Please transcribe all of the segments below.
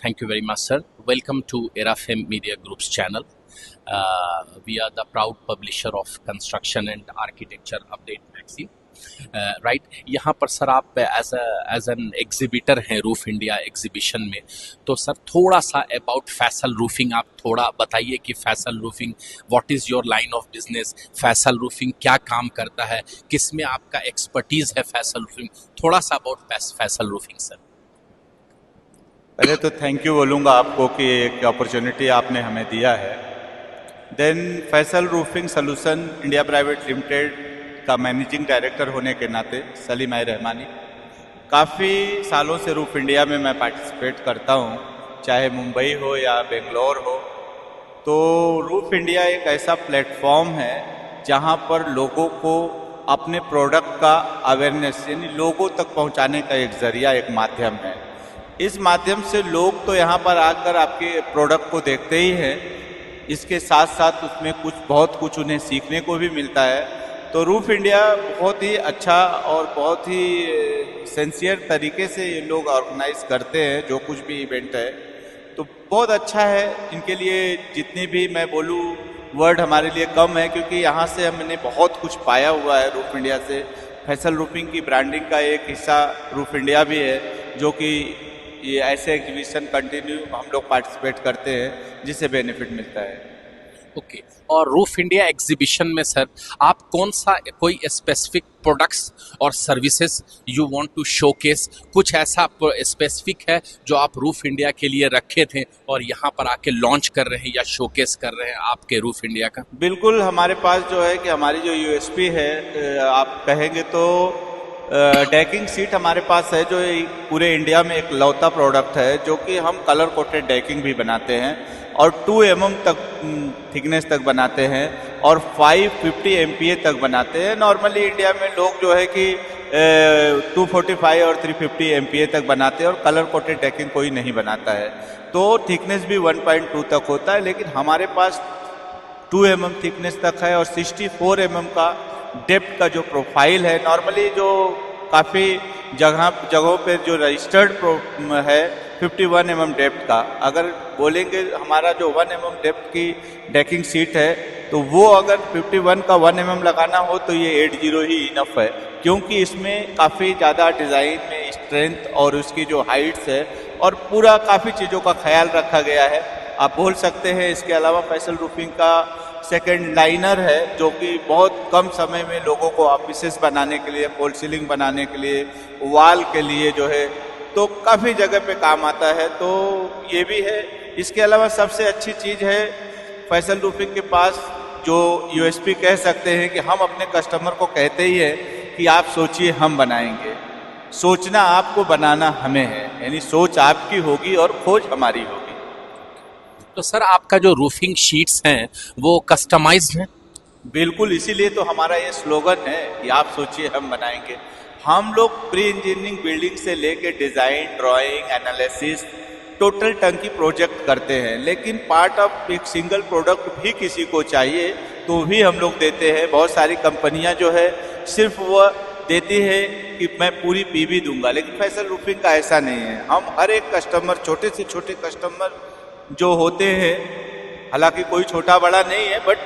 Thank you very much, sir. Welcome to EraFem Media Group's channel. We are the proud publisher of Construction and Architecture Update magazine. Right यहाँ पर sir आप as an exhibitor हैं roof India exhibition में, तो sir थोड़ा सा about Faisal roofing आप थोड़ा बताइए कि Faisal roofing what is your line of business, Faisal roofing क्या काम करता है, किस में आपका एक्सपर्टीज है फैसल रूफिंग, थोड़ा सा अबाउट फैसल रूफिंग सर। पहले तो थैंक यू बोलूँगा आपको कि एक अपॉर्चुनिटी आपने हमें दिया है। Then Faisal roofing solution India private limited का मैनेजिंग डायरेक्टर होने के नाते सलीम रहमानी, काफ़ी सालों से रूफ इंडिया में मैं पार्टिसिपेट करता हूँ, चाहे मुंबई हो या बेंगलोर हो। तो रूफ इंडिया एक ऐसा प्लेटफॉर्म है जहाँ पर लोगों को अपने प्रोडक्ट का अवेयरनेस यानी लोगों तक पहुँचाने का एक ज़रिया, एक माध्यम है। इस माध्यम से लोग तो यहाँ पर आकर आपके प्रोडक्ट को देखते ही हैं, इसके साथ साथ उसमें बहुत कुछ उन्हें सीखने को भी मिलता है। तो रूफ इंडिया बहुत ही अच्छा और बहुत ही सिंसियर तरीके से ये लोग ऑर्गेनाइज करते हैं जो कुछ भी इवेंट है, तो बहुत अच्छा है। इनके लिए जितनी भी मैं बोलूँ वर्ड हमारे लिए कम है, क्योंकि यहाँ से हमने बहुत कुछ पाया हुआ है रूफ इंडिया से। फैसल रूफिंग की ब्रांडिंग का एक हिस्सा रूफ इंडिया भी है, जो कि ये ऐसे एग्जीबिशन कंटिन्यू हम लोग पार्टिसिपेट करते हैं जिससे बेनिफिट मिलता है। ओके और रूफ इंडिया एग्जीबिशन में सर आप कौन सा कोई स्पेसिफिक प्रोडक्ट्स और services you want to showcase, कुछ ऐसा स्पेसिफिक है जो आप रूफ इंडिया के लिए रखे थे और यहाँ पर आके लॉन्च कर रहे हैं या शोकेस कर रहे हैं आपके रूफ इंडिया का? बिल्कुल, हमारे पास जो है कि हमारी जो यूएसपी है आप कहेंगे तो डेकिंग सीट हमारे पास है, जो पूरे इंडिया में एक लौता प्रोडक्ट है जो कि हम कलर कोटेड डेकिंग भी बनाते हैं और 2 mm तक थिकनेस तक बनाते हैं और 550 MPa तक बनाते हैं। नॉर्मली इंडिया में लोग जो है कि 245 और 350 MPa तक बनाते हैं और कलर कोटेड डेकिंग कोई नहीं बनाता है, तो थिकनेस भी 1.2 तक होता है। लेकिन हमारे पास 2 mm थिकनेस तक है और 64 mm का डेप्थ का जो प्रोफाइल है। नॉर्मली जो काफ़ी जगहों पे जो रजिस्टर्ड है 51 mm डेप्थ का, अगर बोलेंगे हमारा जो 1 mm डेप्थ की डेकिंग सीट है तो वो अगर 51 का 1 mm लगाना हो तो ये 80 ही इनफ है, क्योंकि इसमें काफ़ी ज़्यादा डिज़ाइन में स्ट्रेंथ और उसकी जो हाइट्स है और पूरा काफ़ी चीज़ों का ख्याल रखा गया है। आप बोल सकते हैं इसके अलावा फैसल रूफिंग का सेकंड लाइनर है जो कि बहुत कम समय में लोगों को ऑफिसेस बनाने के लिए, फॉल सीलिंग बनाने के लिए, वॉल के लिए जो है तो काफ़ी जगह पे काम आता है, तो ये भी है। इसके अलावा सबसे अच्छी चीज़ है फैसल रूफिंग के पास जो यूएसपी कह सकते हैं कि हम अपने कस्टमर को कहते ही है कि आप सोचिए हम बनाएंगे, सोचना आपको बनाना हमें है, यानी सोच आपकी होगी और खोज हमारी होगी। तो सर आपका जो रूफिंग शीट्स हैं वो कस्टमाइज्ड हैं? बिल्कुल, इसीलिए तो हमारा ये स्लोगन है कि आप सोचिए हम बनाएंगे। हम लोग प्री इंजीनियरिंग बिल्डिंग से लेके डिज़ाइन, ड्राइंग, एनालिसिस, टोटल टंकी प्रोजेक्ट करते हैं, लेकिन पार्ट ऑफ एक सिंगल प्रोडक्ट भी किसी को चाहिए तो भी हम लोग देते हैं। बहुत सारी कंपनियां जो है सिर्फ वो देती है कि मैं पूरी पीवी दूंगा, लेकिन फैसल रूफिंग का ऐसा नहीं है। हम हर एक कस्टमर, छोटे से छोटे कस्टमर जो होते हैं, हालांकि कोई छोटा बड़ा नहीं है, बट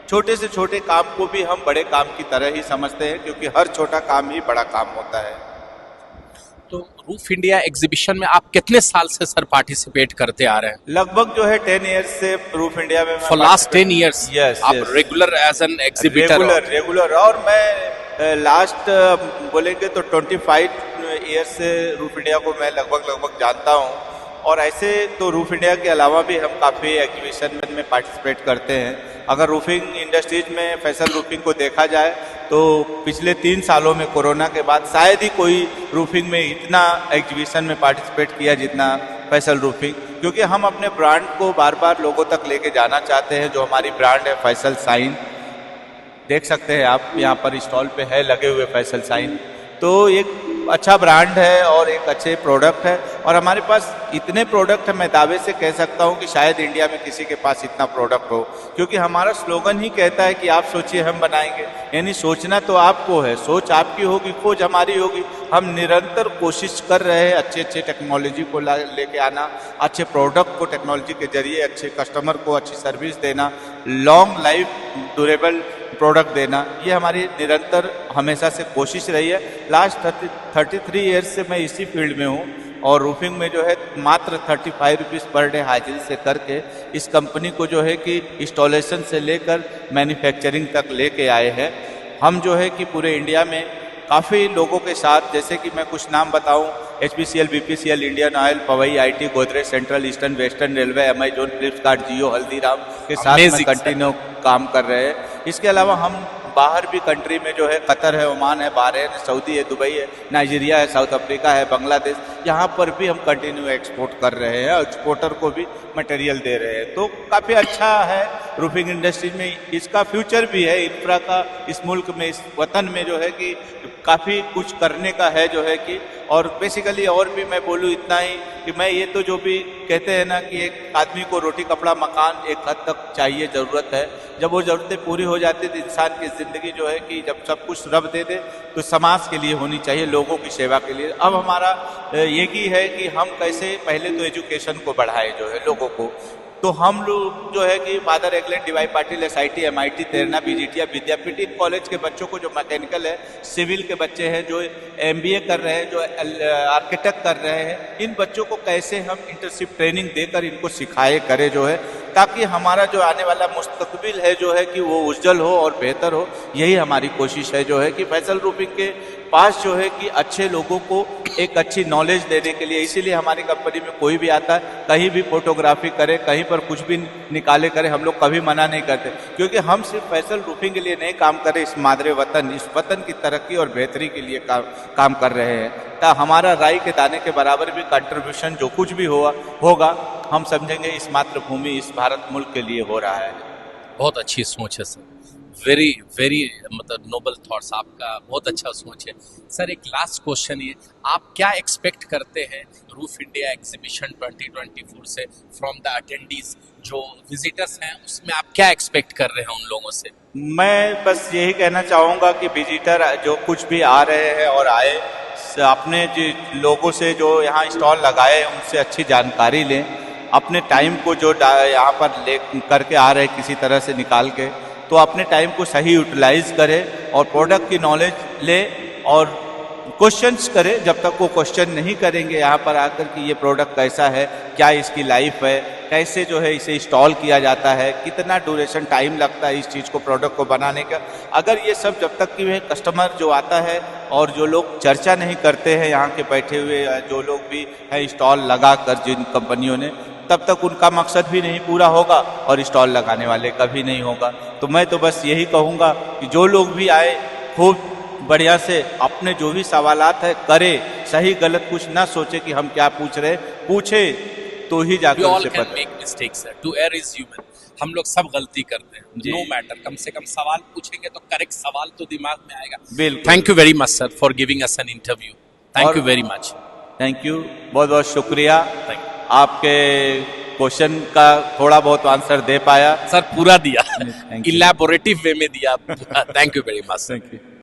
छोटे से छोटे काम को भी हम बड़े काम की तरह ही समझते हैं, क्योंकि हर छोटा काम ही बड़ा काम होता है। तो रूफ इंडिया एग्जीबिशन में आप कितने साल से सर पार्टिसिपेट करते आ रहे हैं? लगभग जो है 10 ईयर्स से रूफ इंडिया में। फॉर लास्ट 10 ईयर्स यस, आप regular as an exhibitor? Regular और मैं लास्ट बोलेंगे तो 25 ईयर्स से रूफ इंडिया को मैं लगभग जानता हूँ। और ऐसे तो रूफ इंडिया के अलावा भी हम काफ़ी एग्जीबिशन में पार्टिसिपेट करते हैं। अगर रूफिंग इंडस्ट्रीज में फैसल रूफिंग को देखा जाए तो पिछले 3 सालों में कोरोना के बाद शायद ही कोई रूफिंग में इतना एग्जीबिशन में पार्टिसिपेट किया जितना फैसल रूफिंग, क्योंकि हम अपने ब्रांड को बार बार लोगों तक लेके जाना चाहते हैं। जो हमारी ब्रांड है फैसल साइन, देख सकते हैं आप यहाँ पर स्टॉल पे है लगे हुए फैसल साइन, तो एक अच्छा ब्रांड है और एक अच्छे प्रोडक्ट है, और हमारे पास इतने प्रोडक्ट है, मैं दावे से कह सकता हूँ कि शायद इंडिया में किसी के पास इतना प्रोडक्ट हो, क्योंकि हमारा स्लोगन ही कहता है कि आप सोचिए हम बनाएंगे। यानी सोचना तो आपको है, सोच आपकी होगी, खोज हमारी होगी। हम निरंतर कोशिश कर रहे हैं अच्छे अच्छे टेक्नोलॉजी को लेके आना, अच्छे प्रोडक्ट को टेक्नोलॉजी के जरिए अच्छे कस्टमर को अच्छी सर्विस देना, लॉन्ग लाइफ ड्यूरेबल प्रोडक्ट देना, ये हमारी निरंतर हमेशा से कोशिश रही है। लास्ट 33 ईयर्स से मैं इसी फील्ड में हूँ, और रूफिंग में जो है मात्र 35 रुपीज़ पर डे हाजिरी से करके इस कंपनी को जो है कि इंस्टॉलेशन से लेकर मैन्युफैक्चरिंग तक लेके आए हैं। हम जो है कि पूरे इंडिया में काफ़ी लोगों के साथ, जैसे कि मैं कुछ नाम बताऊं, HPCL, BPCL, Indian oil, Powai, IT, Godrej, central, eastern, western railway, Amazon, Flipkart, Jio, Haldiram के साथ में कंटिन्यू काम कर रहे हैं। इसके अलावा हम बाहर भी कंट्री में जो है, कतर है, ओमान है, बहरीन है, सऊदी है, दुबई है, नाइजीरिया है, साउथ अफ्रीका है, बांग्लादेश, यहाँ पर भी हम कंटिन्यू एक्सपोर्ट कर रहे हैं, एक्सपोर्टर को भी मटेरियल दे रहे हैं। तो काफ़ी अच्छा है रूफिंग इंडस्ट्री में, इसका फ्यूचर भी है। इंफ्रा का इस मुल्क में, इस वतन में जो है कि काफ़ी कुछ करने का है जो है कि, और बेसिकली और भी मैं बोलूँ इतना ही कि मैं ये तो जो भी कहते हैं ना कि एक आदमी को रोटी कपड़ा मकान एक हद तक चाहिए, ज़रूरत है। जब वो ज़रूरतें पूरी हो जाती तो इंसान की ज़िंदगी जो है कि जब सब कुछ रब दे दे तो समाज के लिए होनी चाहिए, लोगों की सेवा के लिए। अब हमारा ये ही है कि हम कैसे पहले तो एजुकेशन को बढ़ाए जो है लोगों को, तो हम लोग जो है कि father Agnel, DY Patil, SIT, MIT, Terna, BGTIA, Vidyapeeth, इन कॉलेज के बच्चों को जो मैकेनिकल है, सिविल के बच्चे हैं, जो MBA कर रहे हैं, जो आर्किटेक्ट कर रहे हैं, इन बच्चों को कैसे हम इंटर्नशिप ट्रेनिंग देकर इनको सिखाए करें जो है, ताकि हमारा जो आने वाला मुस्तकबिल है जो है कि वो उज्जवल हो और बेहतर हो। यही हमारी कोशिश है जो है कि फैसल रूफिंग के पास जो है कि अच्छे लोगों को एक अच्छी नॉलेज देने के लिए, इसीलिए हमारी कंपनी में कोई भी आता है, कहीं भी फोटोग्राफी करे, कहीं पर कुछ भी निकाले करे, हम लोग कभी मना नहीं करते, क्योंकि हम सिर्फ फैसल रूफिंग के लिए नहीं काम कर रहे, इस मादरे वतन, इस वतन की तरक्की और बेहतरी के लिए काम कर रहे हैं। तो हमारा राई के दाने के बराबर भी कंट्रीब्यूशन जो कुछ भी होगा हम समझेंगे इस मातृभूमि, इस भारत मुल्क के लिए हो रहा है। बहुत अच्छी सोच है सर, वेरी वेरी मतलब नोबल थॉट्स, आपका बहुत अच्छा सोच है सर। एक लास्ट क्वेश्चन ये, आप क्या एक्सपेक्ट करते हैं रूफ इंडिया एग्जीबिशन 2024 से, फ्रॉम द अटेंडीज जो विजिटर्स हैं, उसमें आप क्या एक्सपेक्ट कर रहे हैं उन लोगों से? मैं बस यही कहना चाहूँगा कि विजिटर जो कुछ भी आ रहे हैं और आए, अपने लोगों से जो यहाँ स्टॉल लगाए उनसे अच्छी जानकारी लें, अपने टाइम को जो यहाँ पर ले करके आ रहे किसी तरह से निकाल के, तो अपने टाइम को सही यूटिलाइज करें और प्रोडक्ट की नॉलेज ले और क्वेश्चंस करें। जब तक वो क्वेश्चन नहीं करेंगे यहाँ पर आकर कि ये प्रोडक्ट कैसा है, क्या इसकी लाइफ है, कैसे जो है इसे इंस्टॉल किया जाता है, कितना ड्यूरेशन टाइम लगता है इस चीज़ को, प्रोडक्ट को बनाने का, अगर ये सब जब तक कि कस्टमर जो आता है और जो लोग चर्चा नहीं करते हैं यहाँ के बैठे हुए, जो लोग भी हैं इंस्टॉल लगा कर जिन कंपनियों ने, तब तक उनका मकसद भी नहीं पूरा होगा और स्टॉल लगाने वाले का भी नहीं होगा। तो मैं तो बस यही कहूँगा कि जो लोग भी आए खूब बढ़िया से अपने जो भी सवालात है करे, सही गलत कुछ ना सोचे कि हम क्या पूछ रहे, पूछे तो ही जाकर उसे पता। Make mistakes sir, to err is human, हम लोग सब गलती करते हैं, नो मैटर, कम से कम सवाल पूछेंगे तो करेक्ट सवाल तो दिमाग में आएगा। बिल्कुल। Thank you very much sir for giving us an interview, thank you very much. Thank you, बहुत बहुत शुक्रिया। Thank you. आपके क्वेश्चन का थोड़ा बहुत आंसर दे पाया सर, पूरा दिया, इलैबोरेटिव वे में दिया। Thank you very much. Thank you.